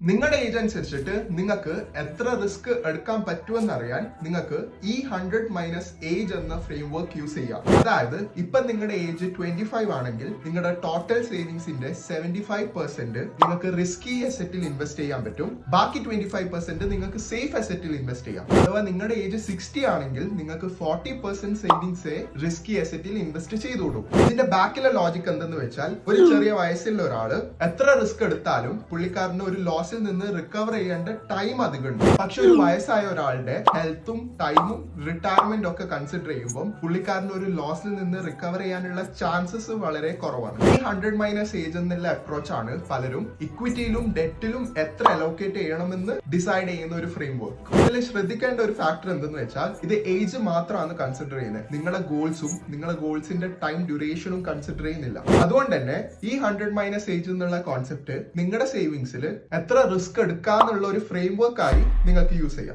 നിങ്ങളുടെ ഏജ് അനുസരിച്ചിട്ട് നിങ്ങൾക്ക് എത്ര റിസ്ക് എടുക്കാൻ പറ്റുമെന്നറിയാൻ നിങ്ങൾക്ക് ഈ 100 - ഏജ് എന്ന ഫ്രെയിം വർക്ക് യൂസ് ചെയ്യാം. അതായത് ഇപ്പൊ നിങ്ങളുടെ ഏജ് 25 ആണെങ്കിൽ നിങ്ങളുടെ ടോട്ടൽ സേവിങ്സിന്റെ 75% നിങ്ങൾക്ക് റിസ്കി അസറ്റിൽ ഇൻവെസ്റ്റ് ചെയ്യാൻ പറ്റും. ബാക്കി 25% നിങ്ങൾക്ക് സേഫ് അസറ്റിൽ ഇൻവെസ്റ്റ് ചെയ്യാം. അഥവാ നിങ്ങളുടെ ഏജ് 60 ആണെങ്കിൽ നിങ്ങൾക്ക് 40% സേവിങ്സ് റിസ്കി അസറ്റിൽ ഇൻവെസ്റ്റ് ചെയ്തോളൂ. ഇതിന്റെ ബാക്കിലെ ലോജിക് എന്തെന്ന് വെച്ചാൽ ഒരു ചെറിയ വയസ്സുള്ള ഒരാള് എത്ര റിസ്ക് എടുത്താലും പുള്ളിക്കാരന് ഒരു ലോസ് നിന്ന് റിക്കവർ ചെയ്യേണ്ട ടൈം അധികമുണ്ട്. പക്ഷെ ഒരു വയസ്സായ ഒരാളുടെ ഹെൽത്തും ടൈമും റിട്ടയർമെന്റ് ഒക്കെ കൺസിഡർ ചെയ്യുമ്പോൾ പുള്ളിക്കാരന് ഒരു ലോസിൽ നിന്ന് റിക്കവർ ചെയ്യാനുള്ള ചാൻസസ് വളരെ കുറവാണ്. ഈ 100 - ഏജ് എന്നുള്ള അപ്രോച്ച് ആണ് പലരും ഇക്വിറ്റിയിലും ഡെറ്റിലും എത്ര അലോക്കേറ്റ് ചെയ്യണമെന്ന് ഡിസൈഡ് ചെയ്യുന്ന ഒരു ഫ്രെയിം വർക്ക്. ഇതിൽ ശ്രദ്ധിക്കേണ്ട ഒരു ഫാക്ടർ എന്തെന്ന് വെച്ചാൽ ഇത് ഏജ് മാത്രമാണ് കൺസിഡർ ചെയ്യുന്നത്. നിങ്ങളുടെ ഗോൾസും നിങ്ങളുടെ ഗോൾസിന്റെ ടൈം ഡ്യൂറേഷനും കൺസിഡർ ചെയ്യുന്നില്ല. അതുകൊണ്ട് തന്നെ ഈ 100 - ഏജ് എന്നുള്ള കോൺസെപ്റ്റ് നിങ്ങളുടെ സേവിങ്സിൽ എത്ര റിസ്ക് എടുക്കാന്നുള്ള ഒരു ഫ്രെയിം വർക്ക് ആയി നിങ്ങൾക്ക് യൂസ് ചെയ്യാം.